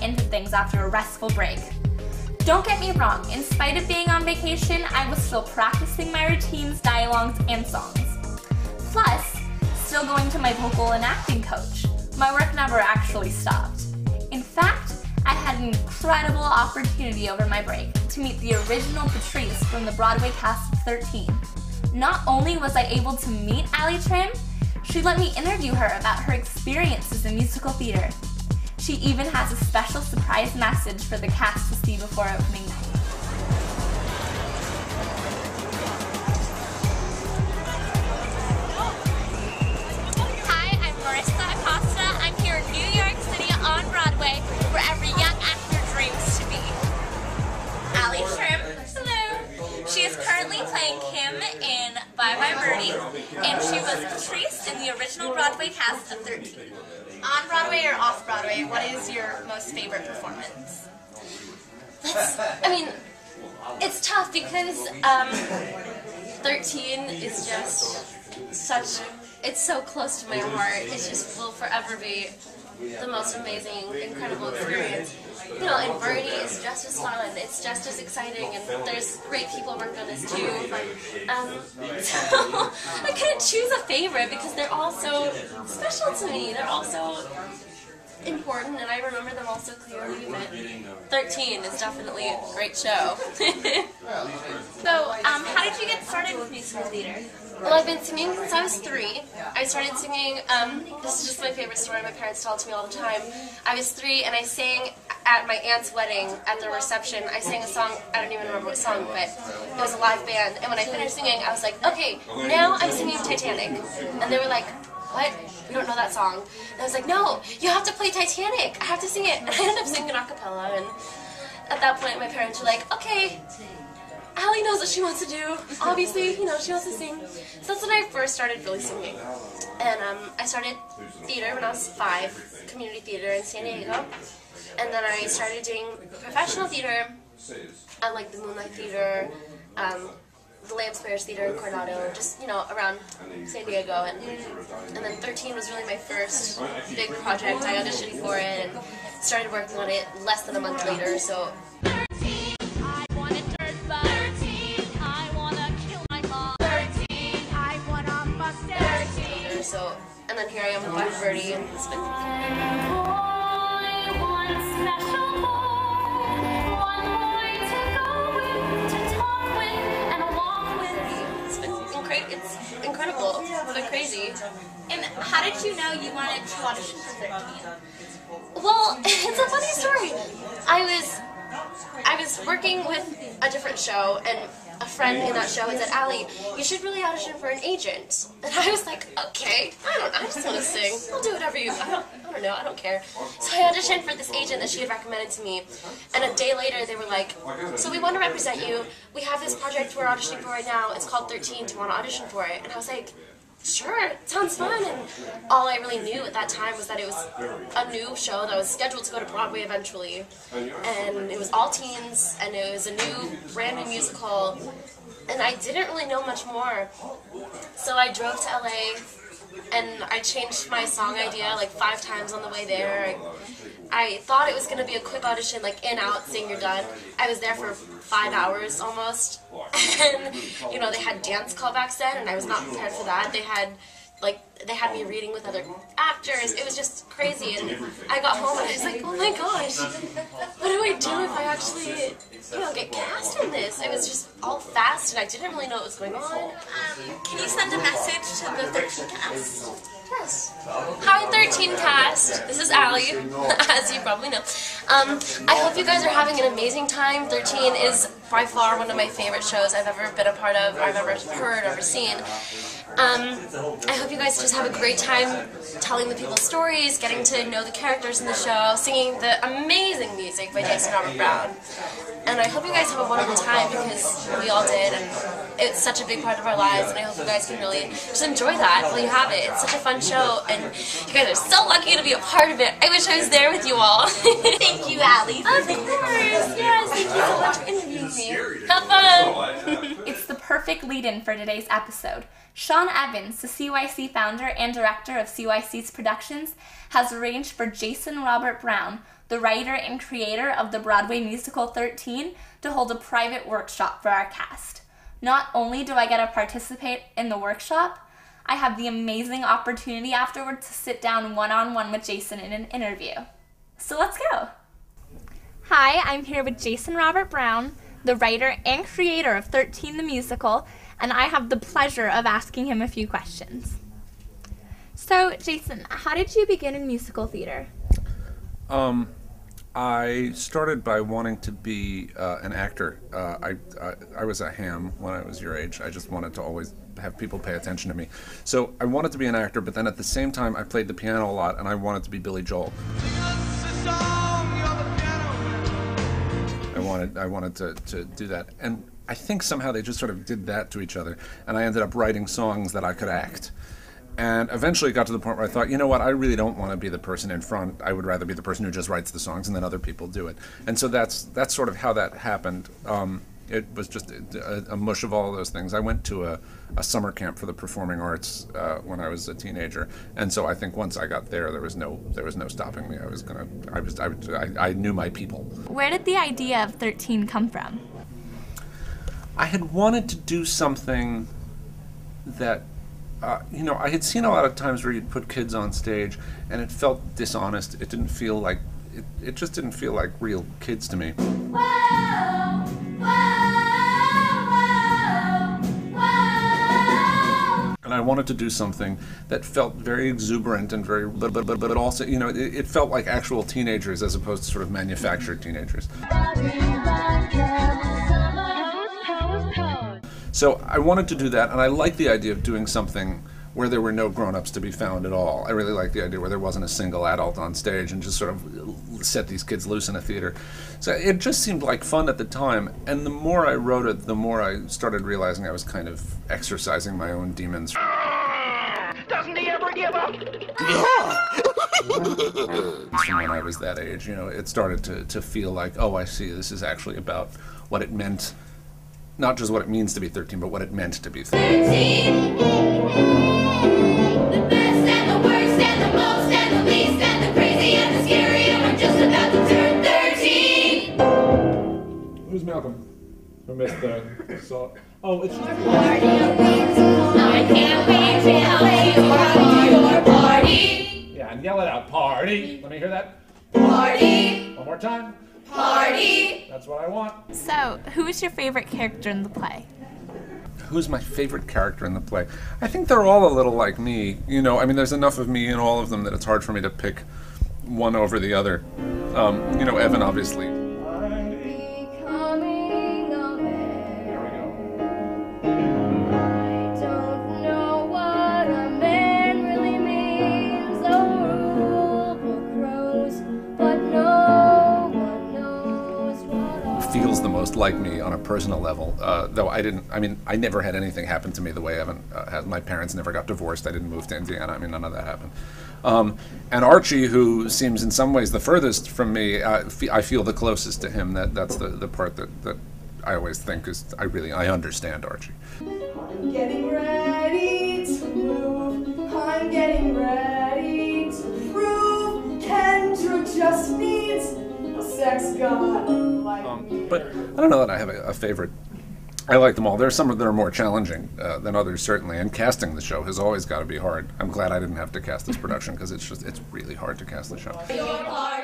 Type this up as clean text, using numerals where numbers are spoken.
into things after a restful break. Don't get me wrong, in spite of being on vacation, I was still practicing my routines, dialogues, and songs. Plus, still going to my vocal and acting coach. My work never actually stopped. In fact, I had an incredible opportunity over my break to meet the original Patrice from the Broadway cast of 13. Not only was I able to meet Allie Trim, she let me interview her about her experiences in musical theater. She even has a special surprise message for the cast to see before opening night. Hi, I'm Marisa Acosta. I'm here in New York City on Broadway, where every young actor dreams to be. Allie Trim, hello. She is currently playing Kim in Bye Bye Birdie, and she was Patrice in the original Broadway cast of 13. On Broadway or off Broadway, what is your most favorite performance? It's tough because 13 is just it's so close to my heart. It just will forever be the most amazing, incredible experience. You know, and Birdie is just as fun, it's just as exciting, and there's great people working on this too. So I couldn't choose a favorite because they're all so special to me. They're all so important, and I remember them all so clearly, but 13 is definitely a great show. So, how did you get started with musical theater? Well, I've been singing since I was 3. I started singing, this is just my favorite story, my parents tell it to me all the time. I was 3 and I sang at my aunt's wedding, at the reception. I sang a song, I don't even remember what song, but it was a live band. And when I finished singing, I was like, okay, now I'm singing Titanic. And they were like, what? We don't know that song. And I was like, no, you have to play Titanic. I have to sing it. And I ended up singing a cappella, and at that point my parents were like, okay, Allie knows what she wants to do. Obviously, you know, she wants to sing. So that's when I first started really singing. And I started theater when I was 5, community theater in San Diego. And then I started doing professional theater at like the Moonlight Theater, the Lamb Squares Theater in Coronado, just, you know, around San Diego. And then 13 was really my first big project. I auditioned for it and started working on it less than a month later. So. So, and then here I am with Bye Bye Birdie, and it's been it's incredible. It's been crazy. And how did you know you wanted to audition for 13? Well, it's a funny story. I was working with a different show, and a friend in that show had said, Allie, you should really audition for an agent. And I was like, okay, I just want to sing. I'll do whatever you, I don't know, I don't care. So I auditioned for this agent that she had recommended to me. And a day later, they were like, so we want to represent you. We have this project we're auditioning for right now. It's called 13. Do you want to audition for it? And I was like, sure, it sounds fun. And all I really knew at that time was that it was a new show that was scheduled to go to Broadway eventually. And it was all teens, and it was a new, brand new musical. And I didn't really know much more. So I drove to LA, and I changed my song idea like 5 times on the way there. I thought it was going to be a quick audition, like in, out, sing, you're done. I was there for 5 hours almost, and you know, they had dance callbacks then, and I was not prepared for that. They had me reading with other actors. It was just crazy, and I got home and I was like, oh my gosh, what do I do if I actually, you know, get cast in this? It was just all fast, and I didn't really know what was going on. Can you send a message to the 13 cast? Yes. Hi 13 cast, this is Allie, as you probably know. I hope you guys are having an amazing time. 13 is by far one of my favorite shows I've ever been a part of, or I've ever heard, ever seen. I hope you guys just have a great time telling the people's stories, getting to know the characters in the show, singing the amazing music by Jason Robert Brown. And I hope you guys have a wonderful time, because we all did, and it's such a big part of our lives, and I hope you guys can really just enjoy that while you have it. It's such a fun show, and you guys are so lucky to be a part of it. I wish I was there with you all. Thank you, Allie. Of course, yes, thank you so much for interviewing me. Have fun! It's the perfect lead-in for today's episode. Sean Evans, the CYC founder and director of CYC's productions, has arranged for Jason Robert Brown, the writer and creator of the Broadway musical 13, to hold a private workshop for our cast. Not only do I get to participate in the workshop, I have the amazing opportunity afterwards to sit down one-on-one with Jason in an interview. So let's go. Hi, I'm here with Jason Robert Brown, the writer and creator of 13 the musical, and I have the pleasure of asking him a few questions. So, Jason, how did you begin in musical theater? I started by wanting to be an actor. I was a ham when I was your age. I just wanted to always have people pay attention to me. So I wanted to be an actor, but then at the same time I played the piano a lot, and I wanted to be Billy Joel. I wanted to do that, and I think somehow they just sort of did that to each other, and I ended up writing songs that I could act. And eventually got to the point where I thought, you know what, I really don't want to be the person in front. I would rather be the person who just writes the songs and then other people do it. And so that's sort of how that happened. It was just a mush of all of those things. I went to a summer camp for the performing arts when I was a teenager, and so I think once I got there, there was no stopping me. I knew my people. Where did the idea of 13 come from? I had wanted to do something that, I had seen a lot of times where you'd put kids on stage and it felt dishonest. It didn't feel like, it just didn't feel like real kids to me. Whoa, whoa, whoa. And I wanted to do something that felt very exuberant and very, but also, it felt like actual teenagers as opposed to sort of manufactured teenagers. So I wanted to do that, and I liked the idea of doing something where there were no grown-ups to be found at all. I really liked the idea where there wasn't a single adult on stage and just sort of set these kids loose in a theater. So it just seemed like fun at the time, and the more I wrote it, the more I started realizing I was kind of exercising my own demons. Doesn't he ever give up? From when I was that age, it started to feel like, oh, I see, this is actually about what it meant. Not just what it means to be 13, but what it meant to be 13. 13! The best and the worst and the most and the least and the crazy and the scary, and we're just about to turn 13! Who's Malcolm? I missed the song. Oh, it's just... I can't wait to help you run to your party! Yeah, and yell it out. Party! Let me hear that. Party! One more time. Party! That's what I want. So, who is your favorite character in the play? Who's my favorite character in the play? I think they're all a little like me. There's enough of me in all of them that it's hard for me to pick one over the other. Evan, obviously. Feels the most like me on a personal level, though I never had anything happen to me the way Evan had. My parents never got divorced. I didn't move to Indiana. None of that happened. And Archie, who seems in some ways the furthest from me, I feel the closest to him. That's the part that I always think is, I understand Archie. I'm getting ready to move. I'm getting ready to prove Kendra just needs a sex god like me. But I don't know that I have a favorite. I like them all. There are some that are more challenging than others, certainly, and casting the show has always got to be hard. I'm glad I didn't have to cast this production because it's really hard to cast the show. Your party!